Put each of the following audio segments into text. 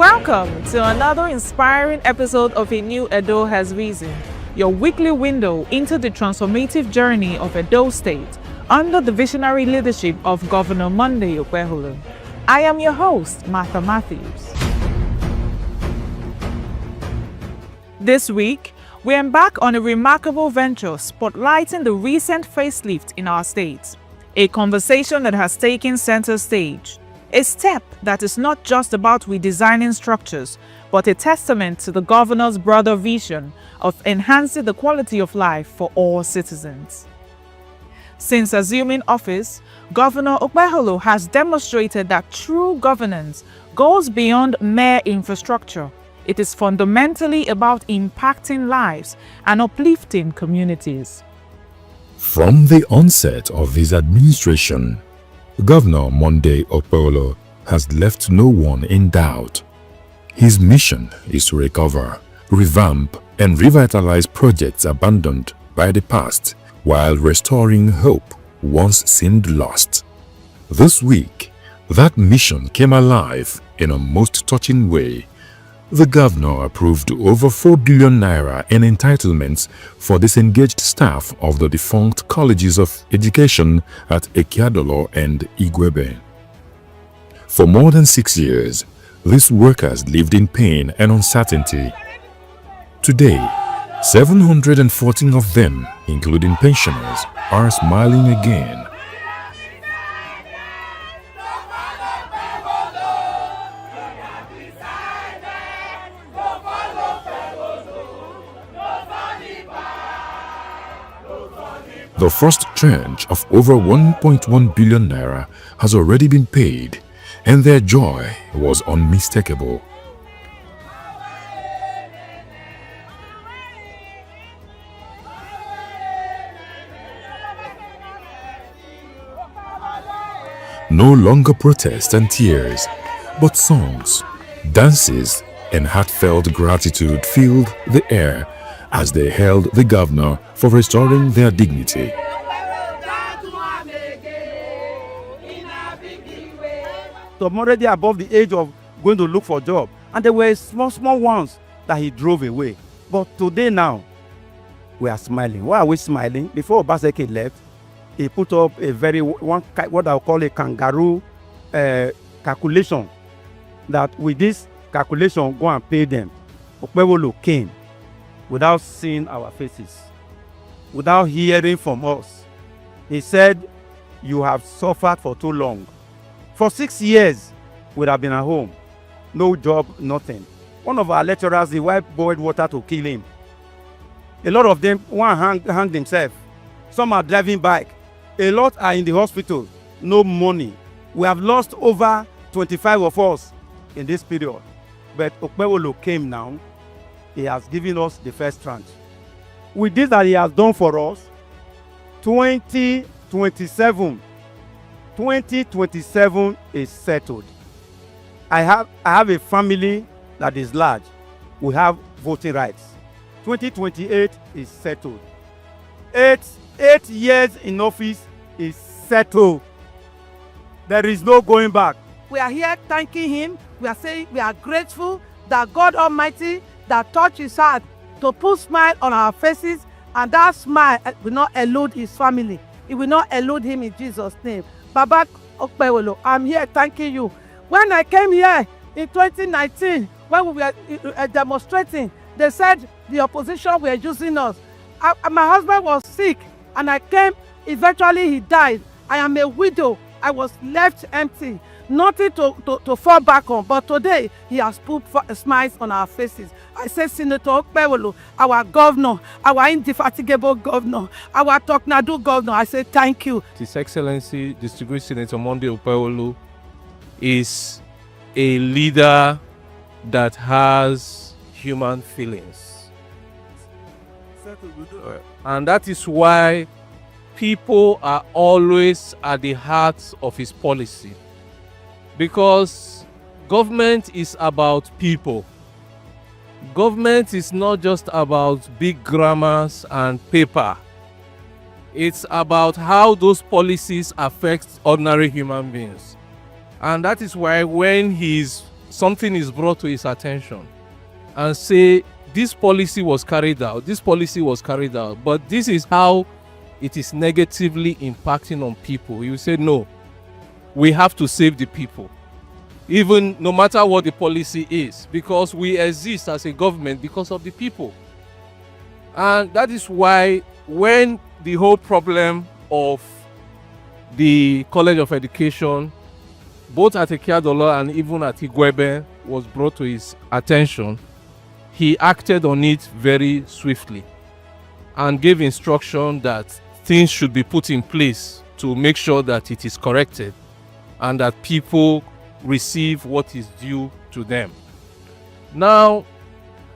Welcome to another inspiring episode of A New Edo Has Risen, your weekly window into the transformative journey of Edo State under the visionary leadership of Governor Monday Okpeholo. I am your host, Martha Matthews. This week, we embark on a remarkable venture spotlighting the recent facelift in our state, a conversation that has taken center stage. A step that is not just about redesigning structures, but a testament to the governor's broader vision of enhancing the quality of life for all citizens. Since assuming office, Governor Okpeholo has demonstrated that true governance goes beyond mere infrastructure. It is fundamentally about impacting lives and uplifting communities. From the onset of his administration, Governor Monday Okpeholo has left no one in doubt. His mission is to recover, revamp, and revitalize projects abandoned by the past while restoring hope once seemed lost. This week, that mission came alive in a most touching way. The governor approved over 4 billion naira in entitlements for disengaged staff of the defunct colleges of education at Ekiadolo and Igwebe. For more than 6 years, these workers lived in pain and uncertainty. Today, 714 of them, including pensioners, are smiling again. The first tranche of over 1.1 billion naira has already been paid, and their joy was unmistakable. No longer protest and tears, but songs, dances, and heartfelt gratitude filled the air as they hailed the governor for restoring their dignity. I'm already above the age of going to look for a job, and there were small ones that he drove away. But today now, we are smiling. Why are we smiling? Before Obaseki left, he put up a what I call a kangaroo calculation, that with this calculation, go and pay them. Okpeholo came without seeing our faces, without hearing from us. He said, "You have suffered for too long." For 6 years, we'd have been at home. No job, nothing. One of our lecturers, the wife boiled water to kill him. A lot of them, one hanged himself. Some are driving bike. A lot are in the hospital. No money. We have lost over 25 of us in this period. But Okpeholo came now. He has given us the first tranche. With this that he has done for us, 2027 is settled. I have a family that is large. We have voting rights. 2028 is settled. Eight years in office is settled. There is no going back. We are here thanking him. We are saying we are grateful that God Almighty that touched his heart to put smile on our faces, and that smile will not elude his family. It will not elude him in Jesus' name. Baba Okpeholo, I'm here thanking you. When I came here in 2019, when we were demonstrating, they said the opposition were using us. My husband was sick and I came, eventually he died. I am a widow. I was left empty. Nothing to fall back on, but today he has put smiles on our faces. I say, Senator Okpeholo, our governor, our indefatigable governor, our Toknadu governor, I say thank you. His Excellency, Distinguished Senator Monday Okpeholo, is a leader that has human feelings. And that is why people are always at the heart of his policy. Because government is about people. Government is not just about big grammars and paper. It's about how those policies affect ordinary human beings. And that is why when he's something is brought to his attention and say, this policy was carried out, but this is how it is negatively impacting on people, you say, no, we have to save the people, even no matter what the policy is, because we exist as a government because of the people. And that is why when the whole problem of the College of Education, both at Ikiadola and even at Igwebe, was brought to his attention, he acted on it very swiftly and gave instruction that things should be put in place to make sure that it is corrected and that people receive what is due to them. Now,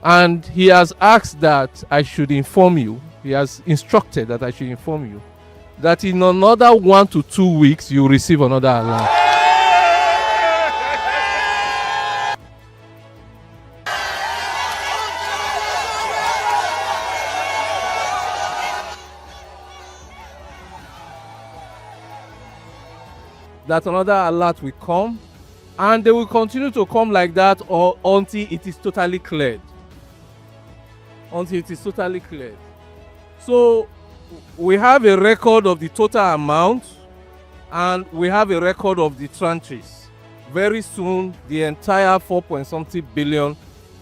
and he has asked that I should inform you, he has instructed that I should inform you that in another 1 to 2 weeks you will receive another alert. That another alert will come, and they will continue to come like that or until it is totally cleared. So we have a record of the total amount and we have a record of the tranches. Very soon the entire 4-point-something billion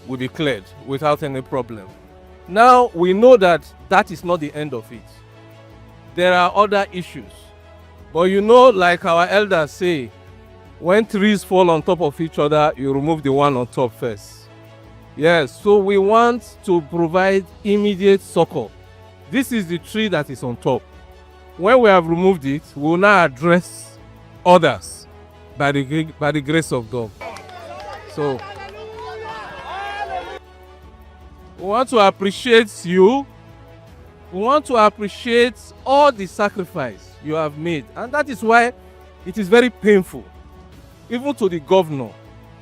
will be cleared without any problem. Now we know that that is not the end of it. There are other issues. But you know, like our elders say, when trees fall on top of each other, you remove the one on top first. Yes, so we want to provide immediate succor. This is the tree that is on top. When we have removed it, we will now address others by the grace of God. So, we want to appreciate you. We want to appreciate all the sacrifice you have made. And that is why it is very painful, even to the governor,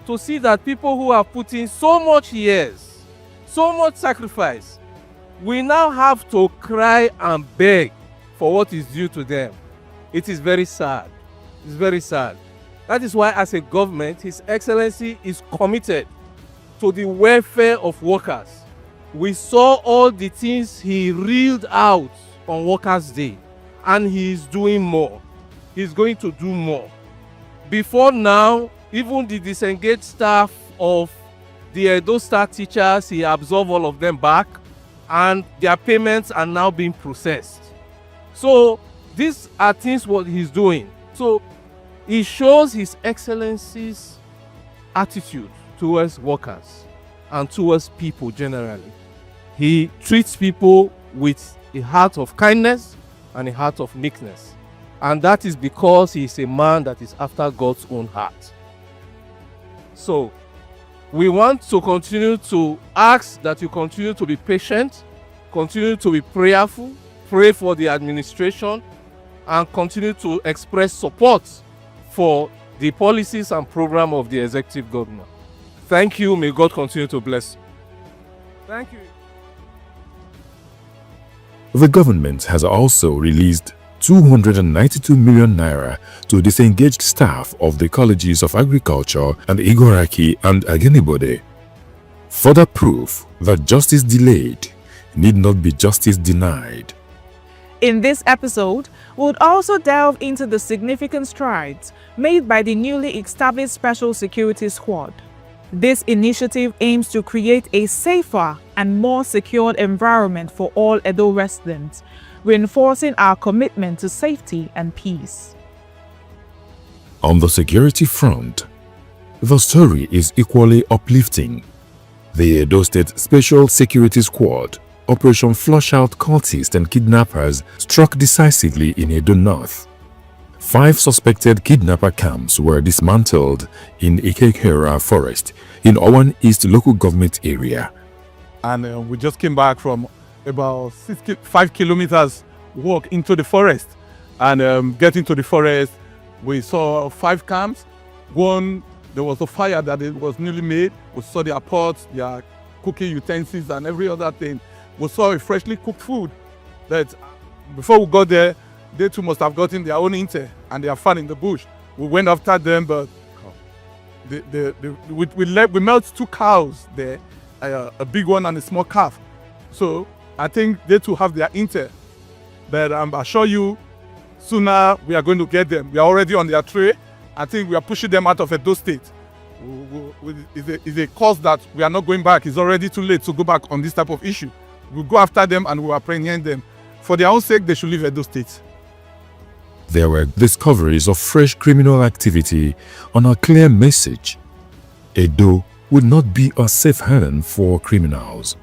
to see that people who have put in so much years, so much sacrifice, we now have to cry and beg for what is due to them. It is very sad. It's very sad. That is why, as a government, His Excellency is committed to the welfare of workers. We saw all the things he reeled out on Workers' Day, and he is doing more. He's going to do more. Before now, even the disengaged staff of the Edo Star teachers, he absorbed all of them back, and their payments are now being processed. So these are things what he's doing. So it shows His Excellency's attitude towards workers and towards people generally. He treats people with a heart of kindness and a heart of meekness. And that is because he is a man that is after God's own heart. So, we want to continue to ask that you continue to be patient, continue to be prayerful, pray for the administration, and continue to express support for the policies and program of the executive governor. Thank you. May God continue to bless you. Thank you. The government has also released 292 million naira to disengaged staff of the colleges of agriculture and Igoraki and Agenibode. Further proof that justice delayed need not be justice denied. In this episode, we would also delve into the significant strides made by the newly established Special Security Squad. This initiative aims to create a safer and more secured environment for all Edo residents, reinforcing our commitment to safety and peace. On the security front, the story is equally uplifting. The Edo State Special Security Squad, Operation Flush Out cultists and kidnappers, struck decisively in Edo North. 5 suspected kidnapper camps were dismantled in Ikekera Forest in Owan East local government area. And we just came back from about 5 kilometers walk into the forest. And getting to the forest, we saw 5 camps. One, there was a fire that it was newly made. We saw their pots, their cooking utensils, and every other thing. We saw a freshly cooked food that before we got there, they too must have gotten their own intel and they are found in the bush. We went after them, but we melt 2 cows there, a big one and a small calf. So I think they too have their intel. But I assure you, sooner we are going to get them. We are already on their tray. I think we are pushing them out of Edo State. It's a cause that we are not going back. It's already too late to go back on this type of issue. We'll go after them and we'll apprehend them. For their own sake, they should leave Edo State. There were discoveries of fresh criminal activity on a clear message. Edo would not be a safe haven for criminals.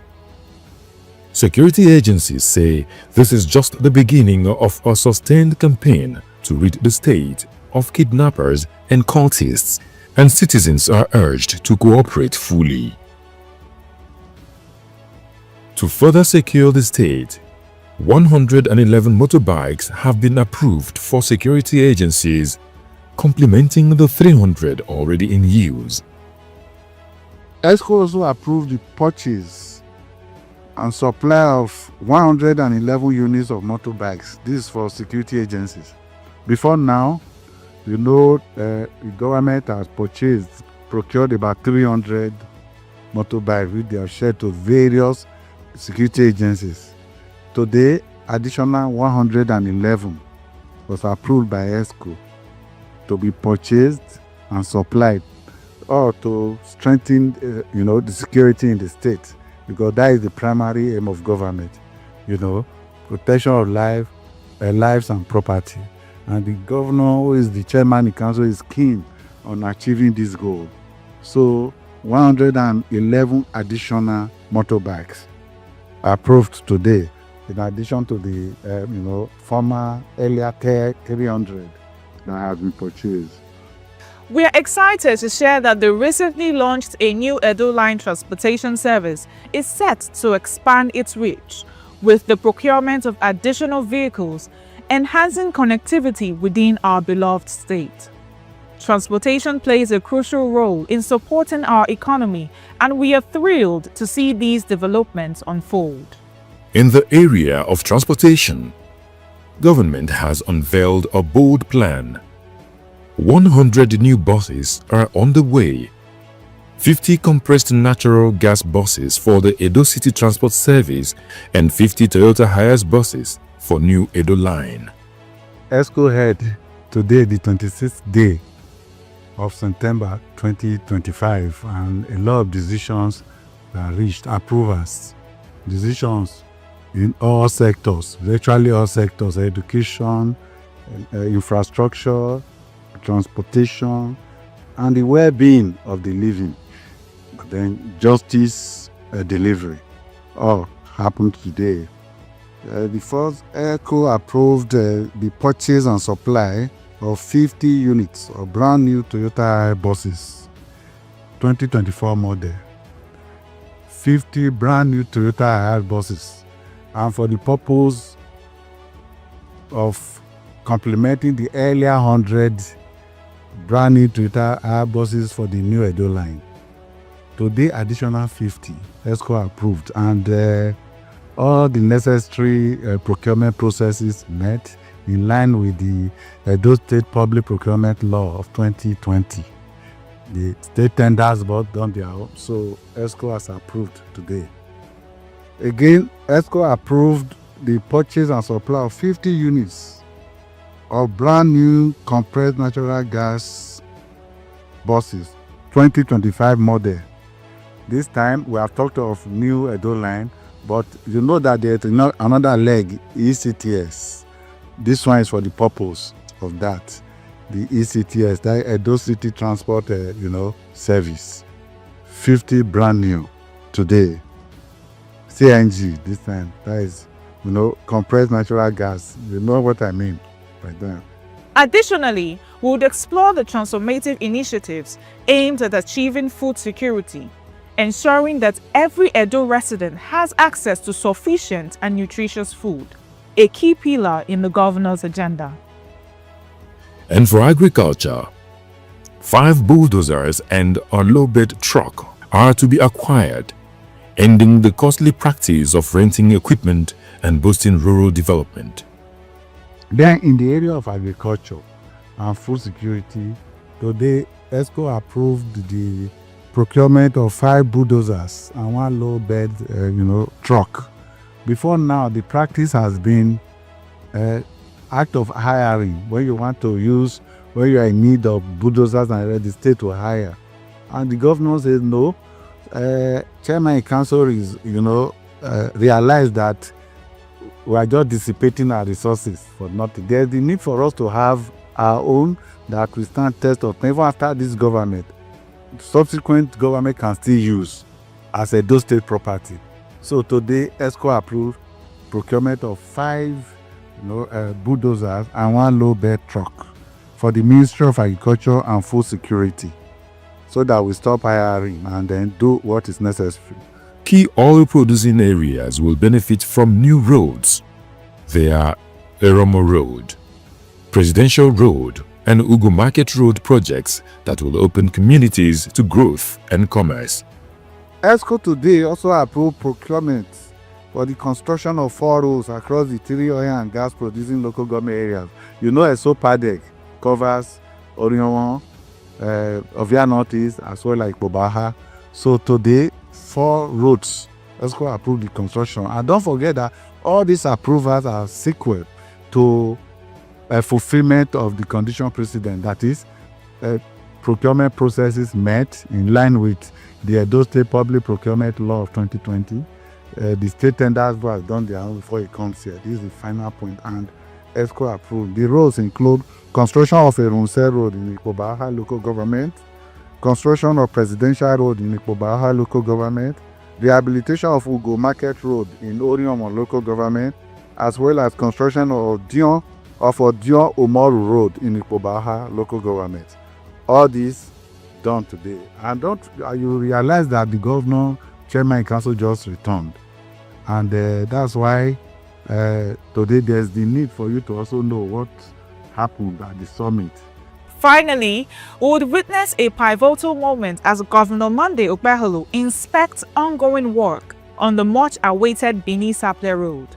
Security agencies say this is just the beginning of a sustained campaign to rid the state of kidnappers and cultists, and citizens are urged to cooperate fully. To further secure the state, 111 motorbikes have been approved for security agencies, complementing the 300 already in use. ESCO also approved the purchase and supply of 111 units of motorbikes. This is for security agencies. Before now, the government has procured about 300 motorbikes which they have shared to various security agencies. Today, additional 111 was approved by ESCO to be purchased and supplied, or to strengthen, the security in the state, because that is the primary aim of government. Protection of lives and property. And the governor, who is the chairman of the council, is keen on achieving this goal. So 111 additional motorbikes are approved today, in addition to the former earlier 300 that have been purchased. We are excited to share that the recently launched A New Edo Line transportation service is set to expand its reach with the procurement of additional vehicles, enhancing connectivity within our beloved state. Transportation plays a crucial role in supporting our economy, and we are thrilled to see these developments unfold. In the area of transportation, government has unveiled a bold plan. 100 new buses are on the way. 50 compressed natural gas buses for the Edo City Transport Service and 50 Toyota Hiace buses for new Edo Line. ESCO held today the 26th day of September 2025, and a lot of decisions that reached approvals. Decisions in all sectors, virtually all sectors: education, infrastructure, transportation, and the well-being of the living. Then justice delivery all happened today. The first ESCO approved the purchase and supply of 50 units of brand new Toyota buses, 2024 model. 50 brand new Toyota buses, and for the purpose of complementing the earlier 100 brand new Toyota buses for the new Edo Line. Today, additional 50 ESCO approved, and all the necessary procurement processes met in line with the Edo State Public Procurement Law of 2020. The state tenders board done their own, so ESCO has approved today. Again, ESCO approved the purchase and supply of 50 units of brand new compressed natural gas buses, 2025 model. This time we have talked of new Edo Line, but you know that there's another leg, ECTS. This one is for the purpose of that. The ECTS, that Edo City Transport, Service. 50 brand new today. CNG this time. That is, compressed natural gas. You know what I mean by that. Additionally, we would explore the transformative initiatives aimed at achieving food security, ensuring that every Edo resident has access to sufficient and nutritious food, a key pillar in the governor's agenda. And for agriculture, 5 bulldozers and a low-bed truck are to be acquired, ending the costly practice of renting equipment and boosting rural development. Then in the area of agriculture and food security, today ESCO approved the procurement of 5 bulldozers and 1 low bed, truck. Before now, the practice has been act of hiring. When you want to use, when you are in need of bulldozers and the state to hire, and the governor says no. Chairman and council is, realize that we are just dissipating our resources for nothing. There's the need for us to have our own that we stand test of. Even after this government, subsequent government can still use as a those state property. So today, ESCO approved procurement of 5 bulldozers and 1 low bed truck for the Ministry of Agriculture and Food Security, so that we stop hiring and then do what is necessary. Key oil producing areas will benefit from new roads. They are Eromo Road, Presidential Road, and Ugu Market Road projects that will open communities to growth and commerce. ESCO today also approved procurement for the construction of 4 roads across the 3 oil and gas producing local government areas. ESOPADEC covers Orion, Ovia Northeast, as well as Bobaha. So today, 4 roads, ESCO approved the construction. And don't forget that all these approvals are sequel to fulfillment of the condition precedent. That is, procurement processes met in line with the Edo State Public Procurement Law of 2020. The state tenders has done their own before it comes here. This is the final point, and ESCO approved. The roads include construction of a Runse Road in Ikobaha local government, construction of Presidential Road in Ikobaha local government, rehabilitation of Ugo Market Road in Orion local government, as well as construction of Dion Omoru Road in Ikobaha local government. All this done today. And you realize that the governor, chairman, and council just returned, and that's why today there's the need for you to also know what happened at the summit. Finally, we would witness a pivotal moment as Governor Monday Okpeholo inspects ongoing work on the much-awaited Benin-Saple Road.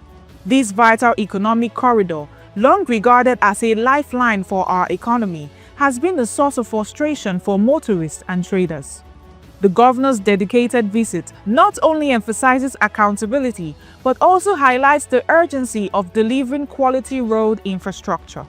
This vital economic corridor, long regarded as a lifeline for our economy, has been a source of frustration for motorists and traders. The governor's dedicated visit not only emphasizes accountability, but also highlights the urgency of delivering quality road infrastructure.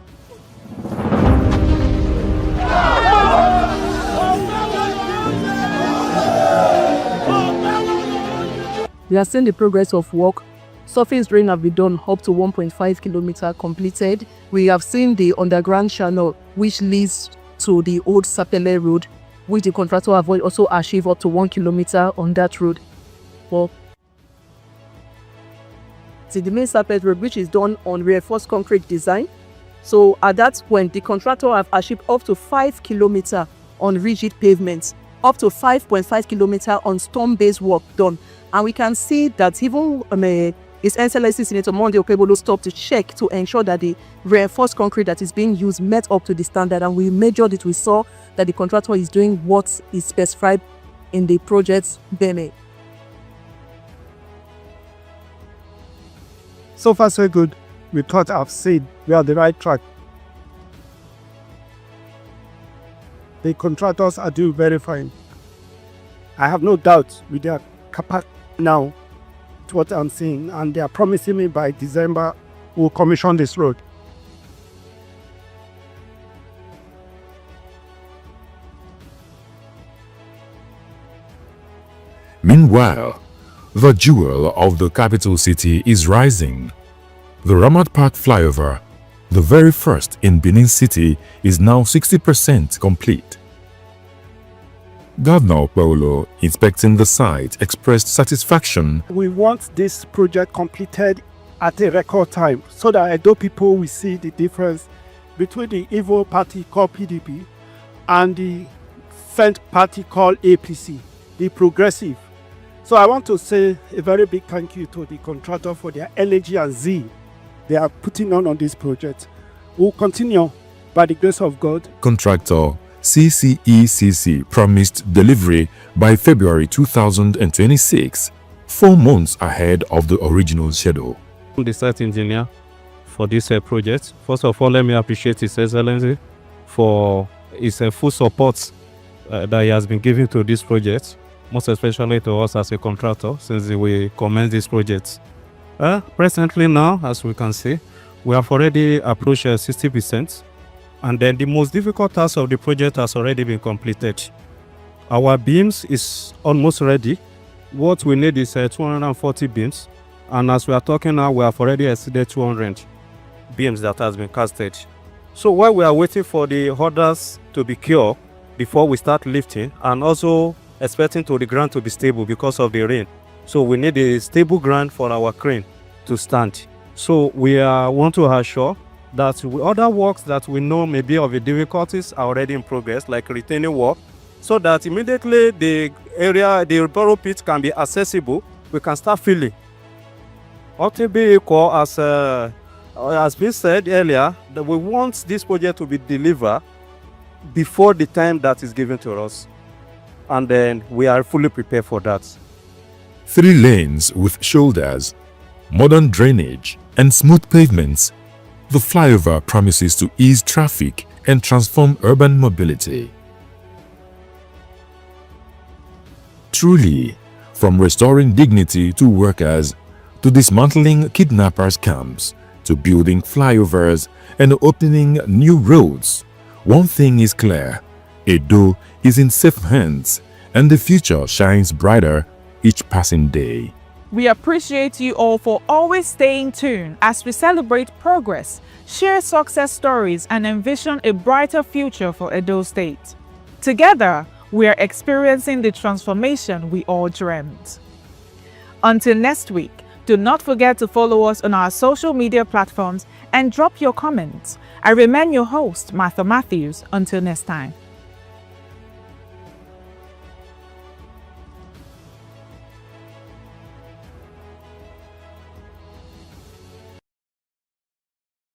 We are seeing the progress of work. Surface drain have been done up to 1.5 kilometer completed. We have seen the underground channel which leads to the old Sapele Road, which the contractor have also achieved up to 1 kilometer on that road. Well, the main Sapele Road, which is done on reinforced concrete design. So at that point, the contractor have achieved up to 5 kilometer on rigid pavements, up to 5.5 kilometer on storm-based work done. And we can see that even His Excellency Senator Monday Okpeholo stopped to check to ensure that the reinforced concrete that is being used met up to the standard, and we measured it. We saw that the contractor is doing what is specified in the project's BMA. So far, so good. We thought I've said we are on the right track. The contractors are doing very fine. I have no doubt with their capacity now, to what I'm saying, and they are promising me by December we'll commission this road. Meanwhile, the jewel of the capital city is rising. The Ramat Park flyover, the very first in Benin City, is now 60% complete. Governor Okpeholo, inspecting the site, expressed satisfaction. We want this project completed at a record time so that Edo people will see the difference between the evil party called PDP and the faint party called APC, the progressive. So I want to say a very big thank you to the contractor for their energy and zeal they are putting on this project. We'll continue by the grace of God. Contractor CCECC promised delivery by February 2026, 4 months ahead of the original schedule. The site engineer for this project. First of all, let me appreciate His Excellency for his full support that he has been giving to this project, most especially to us as a contractor since we commenced this project. Presently now, as we can see, we have already approached 60%, and then the most difficult task of the project has already been completed. Our beams is almost ready. What we need is 240 beams, and as we are talking now, we have already exceeded 200 beams that has been casted. So while we are waiting for the orders to be cured before we start lifting, and also expecting to the ground to be stable because of the rain, so we need a stable ground for our crane to stand. So we want to assure that other works that we know may be of the difficulties are already in progress, like retaining work, so that immediately the area, the borrow pit can be accessible, we can start filling. All to be equal, as been said earlier, that we want this project to be delivered before the time that is given to us, and then we are fully prepared for that. 3 lanes with shoulders, modern drainage, and smooth pavements, the flyover promises to ease traffic and transform urban mobility. Truly, from restoring dignity to workers, to dismantling kidnappers' camps, to building flyovers and opening new roads, one thing is clear: Edo is in safe hands, and the future shines brighter each passing day. We appreciate you all for always staying tuned as we celebrate progress, share success stories, and envision a brighter future for Edo State. Together, we are experiencing the transformation we all dreamed. Until next week, do not forget to follow us on our social media platforms and drop your comments. I remain your host, Martha Matthews. Until next time.